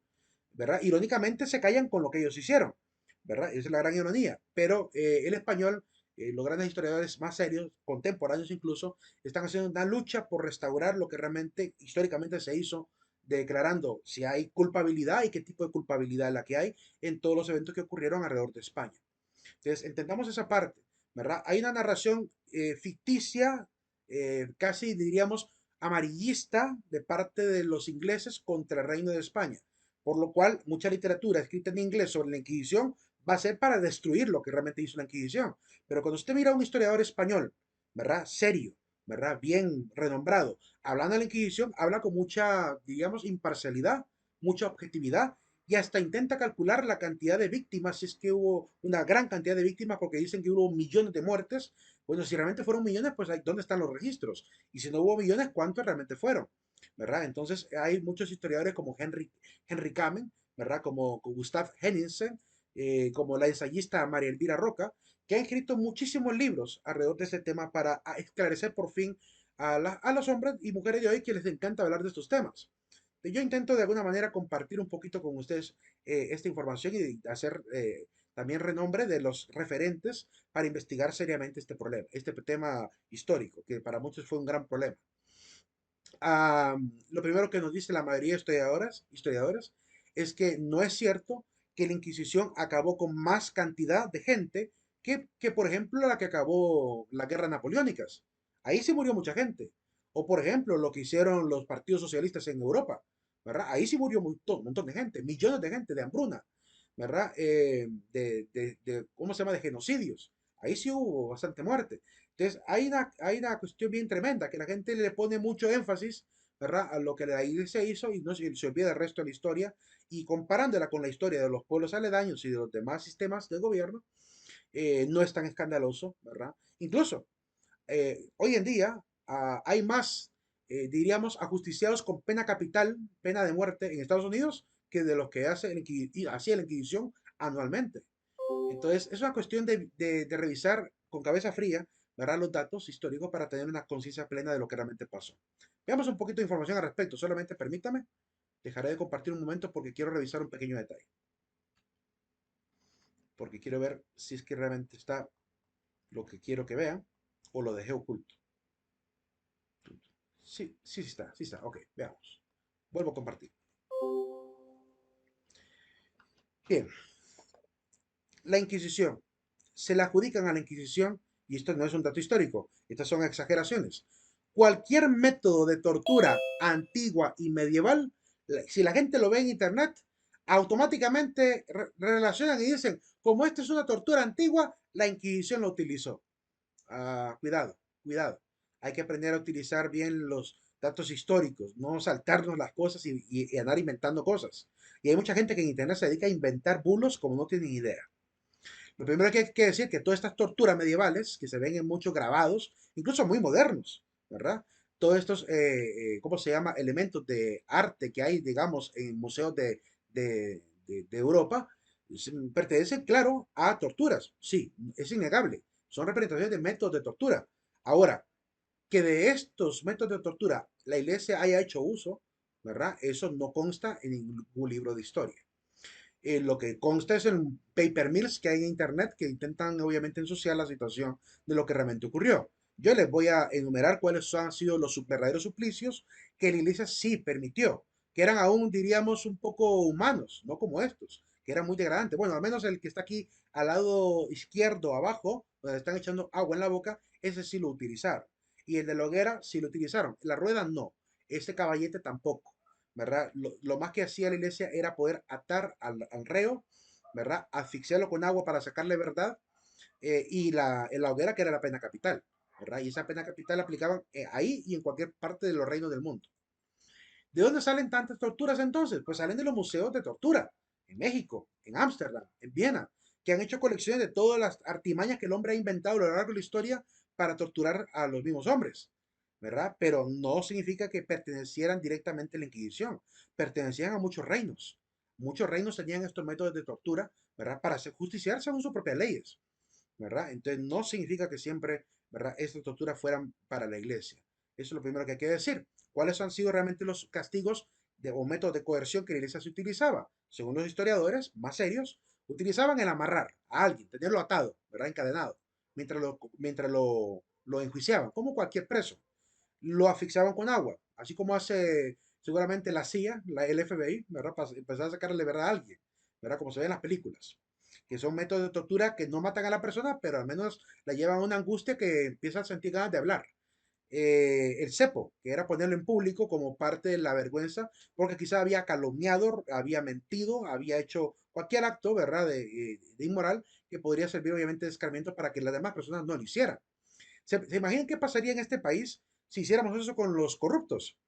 ¿verdad? Irónicamente se callan con lo que ellos hicieron, ¿verdad? Esa es la gran ironía. Pero el español, los grandes historiadores más serios, contemporáneos incluso, están haciendo una lucha por restaurar lo que realmente históricamente se hizo, declarando si hay culpabilidad y qué tipo de culpabilidad es la que hay en todos los eventos que ocurrieron alrededor de España. Entonces, entendamos esa parte, ¿verdad? Hay una narración ficticia, casi diríamos amarillista, de parte de los ingleses contra el Reino de España, por lo cual mucha literatura escrita en inglés sobre la Inquisición va a ser para destruir lo que realmente hizo la Inquisición. Pero cuando usted mira a un historiador español, ¿verdad? Serio, ¿verdad? Bien renombrado, hablando de la Inquisición, habla con mucha, digamos, imparcialidad, mucha objetividad y hasta intenta calcular la cantidad de víctimas, si es que hubo una gran cantidad de víctimas, porque dicen que hubo millones de muertes. Bueno, si realmente fueron millones, pues ¿dónde están los registros? Y si no hubo millones, ¿cuántos realmente fueron? ¿Verdad? Entonces hay muchos historiadores como Henry Kamen, ¿verdad? Como Gustav Henningsen, como la ensayista María Elvira Roca, que han escrito muchísimos libros alrededor de este tema para esclarecer por fin a los hombres y mujeres de hoy que les encanta hablar de estos temas. Yo intento de alguna manera compartir un poquito con ustedes esta información y hacer también renombre de los referentes para investigar seriamente este problema, este tema histórico, que para muchos fue un gran problema. Lo primero que nos dice la mayoría de historiadores es que no es cierto que la Inquisición acabó con más cantidad de gente por ejemplo, la que acabó las guerras napoleónicas. Ahí sí murió mucha gente. O, por ejemplo, lo que hicieron los partidos socialistas en Europa, ¿verdad? Ahí sí murió un montón de gente, millones de gente de hambruna, ¿verdad? ¿Cómo se llama? De genocidios. Ahí sí hubo bastante muerte. Entonces, hay una cuestión bien tremenda, que la gente le pone mucho énfasis, ¿verdad? A lo que de ahí se hizo y no se olvida el resto de la historia. Y comparándola con la historia de los pueblos aledaños y de los demás sistemas de gobierno, no es tan escandaloso, ¿verdad? Incluso, hoy en día hay más, diríamos, ajusticiados con pena capital, pena de muerte en Estados Unidos, que de los que hacía la Inquisición anualmente. Entonces, es una cuestión de revisar con cabeza fría ¿verdad? Los datos históricos para tener una conciencia plena de lo que realmente pasó. Veamos un poquito de información al respecto. Solamente permítame, dejaré de compartir un momento porque quiero revisar un pequeño detalle. Porque quiero ver si es que realmente está lo que quiero que vean o lo dejé oculto. Sí, sí, sí está. Ok, veamos. Vuelvo a compartir. Bien, la Inquisición. Se le adjudican a la Inquisición, y esto no es un dato histórico, estas son exageraciones. Cualquier método de tortura antigua y medieval, si la gente lo ve en internet, automáticamente relacionan y dicen, como esto es una tortura antigua, la Inquisición lo utilizó. Cuidado, cuidado. Hay que aprender a utilizar bien los datos históricos, no saltarnos las cosas y andar inventando cosas. Y hay mucha gente que en internet se dedica a inventar bulos como no tienen idea. Lo primero que hay que decir es que todas estas torturas medievales que se ven en muchos grabados, incluso muy modernos, ¿verdad? Todos estos, ¿cómo se llama? Elementos de arte que hay, digamos, en museos de Europa, pertenecen, claro, a torturas. Sí, es innegable. Son representaciones de métodos de tortura. Ahora, que de estos métodos de tortura la iglesia haya hecho uso, ¿verdad? Eso no consta en ningún libro de historia. Lo que consta es en paper mills que hay en internet que intentan obviamente ensuciar la situación de lo que realmente ocurrió. Yo les voy a enumerar cuáles han sido los verdaderos suplicios que la iglesia sí permitió, que eran aún, diríamos, un poco humanos, no como estos, que eran muy degradantes. Bueno, al menos el que está aquí al lado izquierdo, abajo, donde están echando agua en la boca, ese sí lo utilizaron. Y el de la hoguera sí lo utilizaron. La rueda no. Este caballete tampoco. ¿Verdad? Lo más que hacía la iglesia era poder atar al reo, ¿verdad? Asfixiarlo con agua para sacarle verdad y en la hoguera que era la pena capital, ¿verdad? Y esa pena capital la aplicaban ahí y en cualquier parte de los reinos del mundo. ¿De dónde salen tantas torturas entonces? Pues salen de los museos de tortura, en México, en Ámsterdam, en Viena, que han hecho colecciones de todas las artimañas que el hombre ha inventado a lo largo de la historia para torturar a los mismos hombres, ¿verdad? Pero no significa que pertenecieran directamente a la Inquisición, pertenecían a muchos reinos. Muchos reinos tenían estos métodos de tortura, ¿verdad? Para hacer justiciar según sus propias leyes, ¿verdad? Entonces no significa que siempre, ¿verdad? Estas torturas fueran para la iglesia. Eso es lo primero que hay que decir. ¿Cuáles han sido realmente los castigos o métodos de coerción que la iglesia se utilizaba? Según los historiadores más serios, utilizaban el amarrar a alguien, tenerlo atado, ¿verdad? Encadenado, mientras lo enjuiciaban, como cualquier preso. Lo asfixiaban con agua, así como hace seguramente la CIA, el FBI, ¿verdad? Para empezar a sacarle verdad a alguien, ¿verdad? Como se ve en las películas, que son métodos de tortura que no matan a la persona, pero al menos la llevan a una angustia que empieza a sentir ganas de hablar. El cepo, que era ponerlo en público como parte de la vergüenza, porque quizá había calumniado, había mentido, había hecho cualquier acto, ¿verdad?, de inmoral, que podría servir obviamente de escarmiento para que las demás personas no lo hicieran. ¿Se imaginan qué pasaría en este país si hiciéramos eso con los corruptos?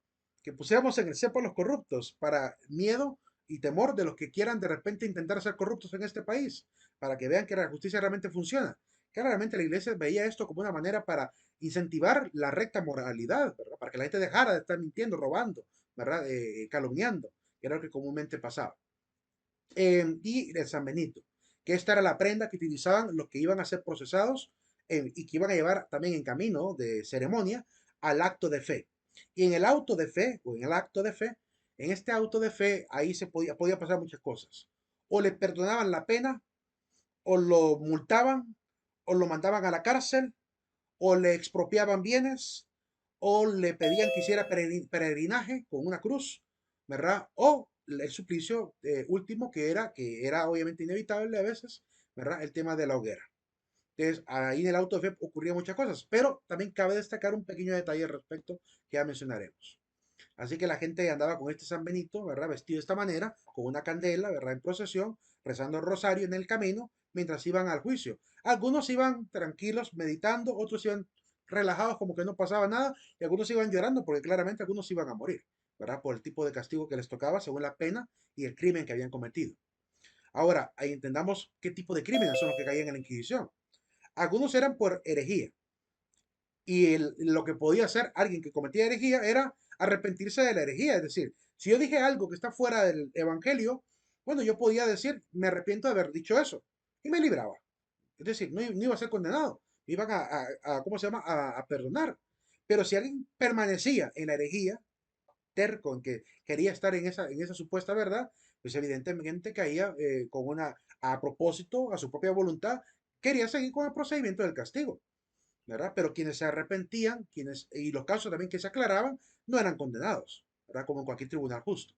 Que pusiéramos en el cepo a los corruptos para miedo y temor de los que quieran de repente intentar ser corruptos en este país, para que vean que la justicia realmente funciona. Claramente la iglesia veía esto como una manera para incentivar la recta moralidad, ¿verdad? Para que la gente dejara de estar mintiendo, robando, ¿verdad? Calumniando, que era lo que comúnmente pasaba. Y el San Benito, que esta era la prenda que utilizaban los que iban a ser procesados y que iban a llevar también en camino de ceremonia al acto de fe. Y en el auto de fe, o en el acto de fe, en este auto de fe, ahí podía pasar muchas cosas. O le perdonaban la pena, o lo multaban, o lo mandaban a la cárcel, o le expropiaban bienes, o le pedían que hiciera peregrinaje con una cruz, ¿verdad? O el suplicio último que era obviamente inevitable a veces, ¿verdad? El tema de la hoguera. Entonces, ahí en el auto de fe ocurrían muchas cosas, pero también cabe destacar un pequeño detalle al respecto que ya mencionaremos. Así que la gente andaba con este San Benito, ¿verdad? Vestido de esta manera, con una candela, ¿verdad? En procesión, rezando el rosario en el camino, mientras iban al juicio. Algunos iban tranquilos, meditando, otros iban relajados, como que no pasaba nada, y algunos iban llorando, porque claramente algunos iban a morir, ¿verdad? Por el tipo de castigo que les tocaba, según la pena y el crimen que habían cometido. Ahora, ahí entendamos qué tipo de crímenes son los que caían en la Inquisición. Algunos eran por herejía, y lo que podía hacer alguien que cometía herejía era arrepentirse de la herejía. Es decir, si yo dije algo que está fuera del evangelio, bueno, yo podía decir, me arrepiento de haber dicho eso. Y me libraba. Es decir, no iba a ser condenado. iban ¿cómo se llama? A perdonar. Pero si alguien permanecía en la herejía, terco en que quería estar en esa supuesta verdad, pues evidentemente caía con a propósito, a su propia voluntad, quería seguir con el procedimiento del castigo, ¿verdad? Pero quienes se arrepentían, y los casos también que se aclaraban, no eran condenados, ¿verdad? Como en cualquier tribunal justo.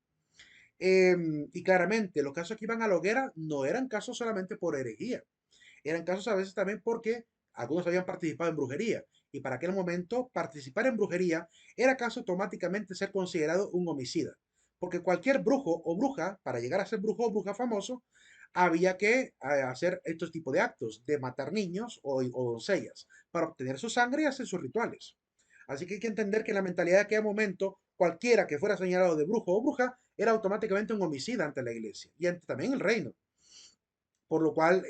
Y claramente, los casos que iban a la hoguera no eran casos solamente por herejía, eran casos a veces también porque algunos habían participado en brujería. Y para aquel momento, participar en brujería era casi automáticamente ser considerado un homicida. Porque cualquier brujo o bruja, para llegar a ser brujo o bruja famoso, había que hacer estos tipos de actos, de matar niños o doncellas, para obtener su sangre y hacer sus rituales. Así que hay que entender que en la mentalidad de aquel momento, cualquiera que fuera señalado de brujo o bruja era automáticamente un homicida ante la iglesia y ante también el reino. Por lo cual,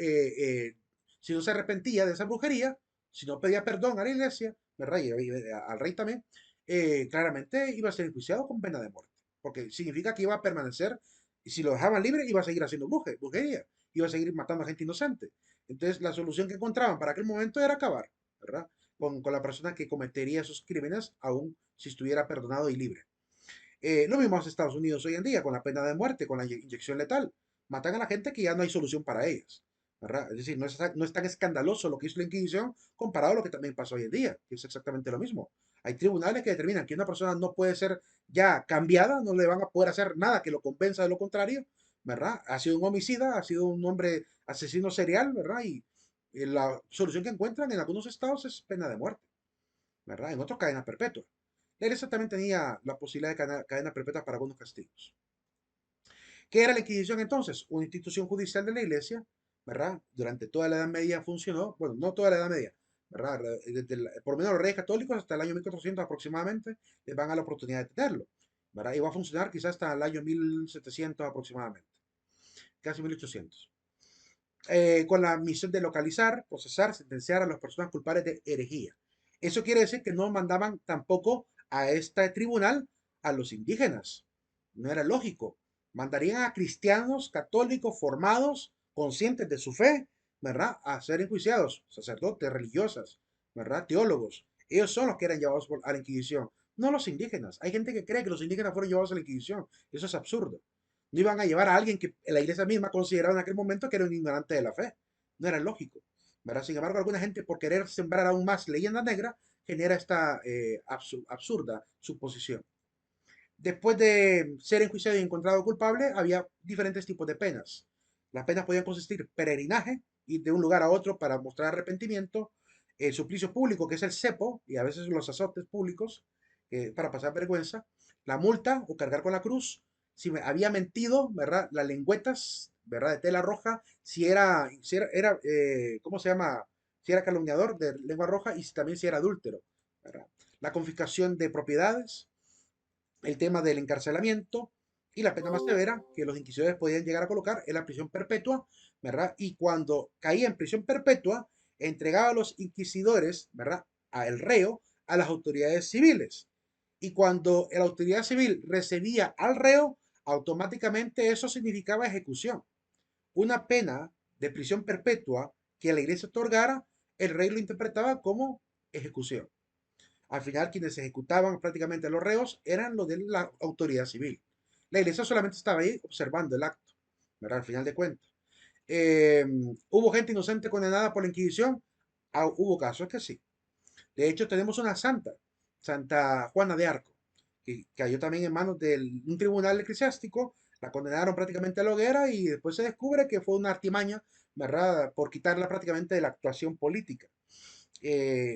si no se arrepentía de esa brujería, si no pedía perdón a la iglesia, ¿verdad? Al rey también, claramente iba a ser enjuiciado con pena de muerte. Porque significa que iba a permanecer, y si lo dejaban libre, iba a seguir haciendo brujería, iba a seguir matando a gente inocente. Entonces, la solución que encontraban para aquel momento era acabar, ¿verdad? Con la persona que cometería esos crímenes, aún si estuviera perdonado y libre. Lo mismo hace Estados Unidos hoy en día, con la pena de muerte, con la inyección letal. Matan a la gente que ya no hay solución para ellas, ¿verdad? Es decir, no es tan escandaloso lo que hizo la Inquisición comparado a lo que también pasa hoy en día, que es exactamente lo mismo. Hay tribunales que determinan que una persona no puede ser ya cambiada, no le van a poder hacer nada que lo convenza de lo contrario, ¿verdad? Ha sido un homicida, ha sido un hombre asesino serial, ¿verdad? Y la solución que encuentran en algunos estados es pena de muerte, ¿verdad? En otros cadena perpetua. La iglesia también tenía la posibilidad de cadena perpetua para algunos castigos. ¿Qué era la Inquisición entonces? Una institución judicial de la iglesia, ¿verdad? Durante toda la Edad Media funcionó, bueno, no toda la Edad Media, ¿verdad? Por lo menos los reyes católicos hasta el año 1400 aproximadamente les van a la oportunidad de tenerlo, ¿verdad? Y va a funcionar quizás hasta el año 1700 aproximadamente, casi 1800. Con la misión de localizar, procesar, sentenciar a las personas culpables de herejía. Eso quiere decir que no mandaban tampoco a este tribunal a los indígenas. No era lógico. Mandarían a cristianos católicos formados, conscientes de su fe, ¿verdad? A ser enjuiciados, sacerdotes, religiosas, ¿verdad? Teólogos. Ellos son los que eran llevados a la Inquisición, no los indígenas. Hay gente que cree que los indígenas fueron llevados a la Inquisición. Eso es absurdo. No iban a llevar a alguien que la iglesia misma consideraba en aquel momento que era un ignorante de la fe. No era lógico, ¿verdad? Sin embargo, alguna gente, por querer sembrar aún más leyenda negra, genera esta absurda suposición. Después de ser enjuiciado y encontrado culpable, había diferentes tipos de penas. Las penas podían consistir en peregrinaje, ir de un lugar a otro para mostrar arrepentimiento, el suplicio público, que es el cepo, y a veces los azotes públicos, para pasar vergüenza, la multa o cargar con la cruz, si había mentido, ¿verdad? Las lengüetas, ¿verdad? De tela roja, ¿cómo se llama? Si era calumniador de lengua roja y también si era adúltero, ¿verdad? La confiscación de propiedades, el tema del encarcelamiento y la pena más severa que los inquisidores podían llegar a colocar es la prisión perpetua, ¿verdad? Y cuando caía en prisión perpetua, entregaba a los inquisidores, ¿verdad? Al reo, a las autoridades civiles. Y cuando la autoridad civil recibía al reo, automáticamente eso significaba ejecución. Una pena de prisión perpetua que la iglesia otorgara, el rey lo interpretaba como ejecución. Al final, quienes ejecutaban prácticamente a los reos eran los de la autoridad civil. La iglesia solamente estaba ahí observando el acto, ¿verdad? Al final de cuentas. Eh, ¿Hubo gente inocente condenada por la Inquisición? Hubo casos que sí. De hecho, tenemos una santa, Santa Juana de Arco, que cayó también en manos de un tribunal eclesiástico, la condenaron prácticamente a la hoguera y después se descubre que fue una artimaña, ¿verdad? Por quitarla prácticamente de la actuación política,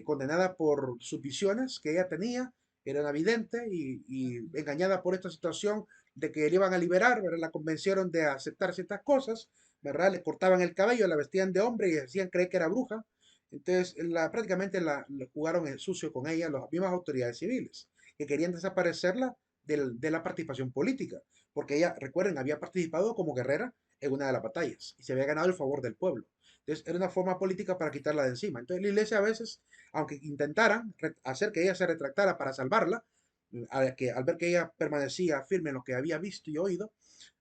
condenada por sus visiones que ella tenía, era una vidente y engañada por esta situación de que le iban a liberar, ¿verdad? La convencieron de aceptar ciertas cosas, ¿verdad? Le cortaban el cabello, la vestían de hombre y hacían creer que era bruja. Entonces, prácticamente la jugaron el sucio con ella las mismas autoridades civiles, que querían desaparecerla de la participación política, porque ella, recuerden, había participado como guerrera en una de las batallas y se había ganado el favor del pueblo. Entonces, era una forma política para quitarla de encima. Entonces, la iglesia a veces, aunque intentaran hacer que ella se retractara para salvarla, al ver que ella permanecía firme en lo que había visto y oído,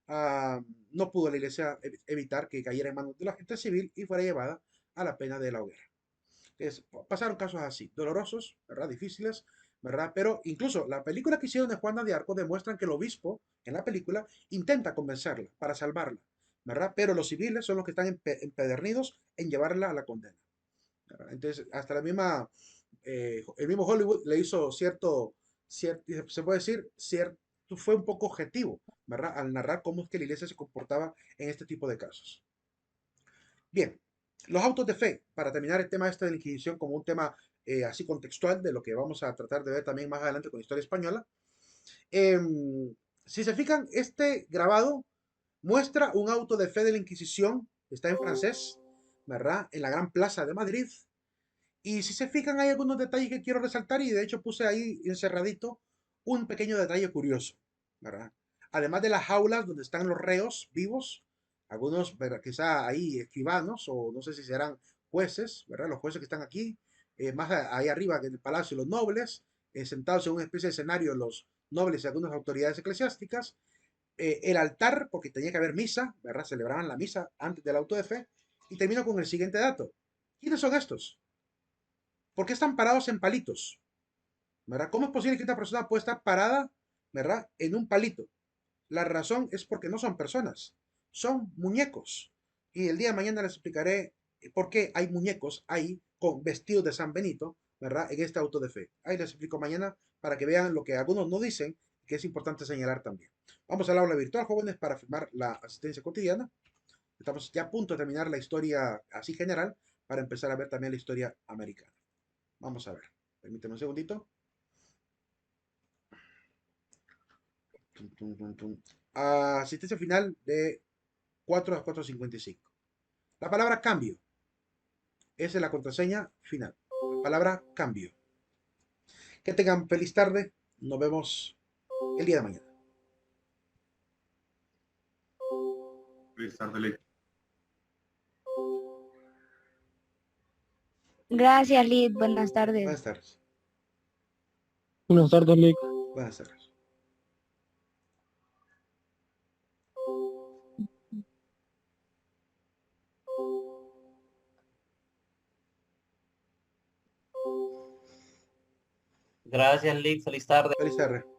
ah, no pudo la iglesia evitar que cayera en manos de la gente civil y fuera llevada a la pena de la hoguera. Pasaron casos así, dolorosos, ¿verdad? Difíciles, ¿verdad? Pero incluso la película que hicieron de Juana de Arco demuestran que el obispo en la película intenta convencerla para salvarla, ¿verdad? Pero los civiles son los que están empedernidos en llevarla a la condena, ¿verdad? Entonces, hasta la misma, el mismo Hollywood le hizo se puede decir, cierto, fue un poco objetivo, ¿verdad? Al narrar cómo es que la iglesia se comportaba en este tipo de casos. Bien, los autos de fe, para terminar el tema este de la Inquisición como un tema así contextual de lo que vamos a tratar de ver también más adelante con la historia española. Si se fijan, este grabado muestra un auto de fe de la Inquisición, está en francés, ¿verdad? En la Gran Plaza de Madrid. Y si se fijan, hay algunos detalles que quiero resaltar y de hecho puse ahí encerradito un pequeño detalle curioso, ¿verdad? Además de las jaulas donde están los reos vivos, algunos ¿verdad? Quizá ahí escribanos o no sé si serán jueces, ¿verdad? Los jueces que están aquí, ahí arriba en el palacio, los nobles, sentados en una especie de escenario, los nobles y algunas autoridades eclesiásticas, el altar, porque tenía que haber misa, ¿verdad? Celebraban la misa antes del auto de fe. Y termino con el siguiente dato. ¿Quiénes son estos? ¿Por qué están parados en palitos? ¿Verdad? ¿Cómo es posible que una persona pueda estar parada, ¿verdad? En un palito? La razón es porque no son personas, son muñecos. Y el día de mañana les explicaré por qué hay muñecos ahí con vestidos de San Benito, ¿verdad? En este auto de fe. Ahí les explico mañana para que vean lo que algunos no dicen, que es importante señalar también. Vamos al aula virtual, jóvenes, para firmar la asistencia cotidiana. Estamos ya a punto de terminar la historia así general para empezar a ver también la historia americana. Vamos a ver. Permíteme un segundito. Tum, tum, tum, tum. Asistencia final de 4 a 4:55. La palabra cambio. Esa es la contraseña final. La palabra cambio. Que tengan feliz tarde. Nos vemos el día de mañana. Feliz tarde, Gracias, Lid. Buenas tardes. Buenas tardes. Buenas tardes, Lick. Buenas tardes. Gracias, Lick. Feliz tarde. Feliz tarde.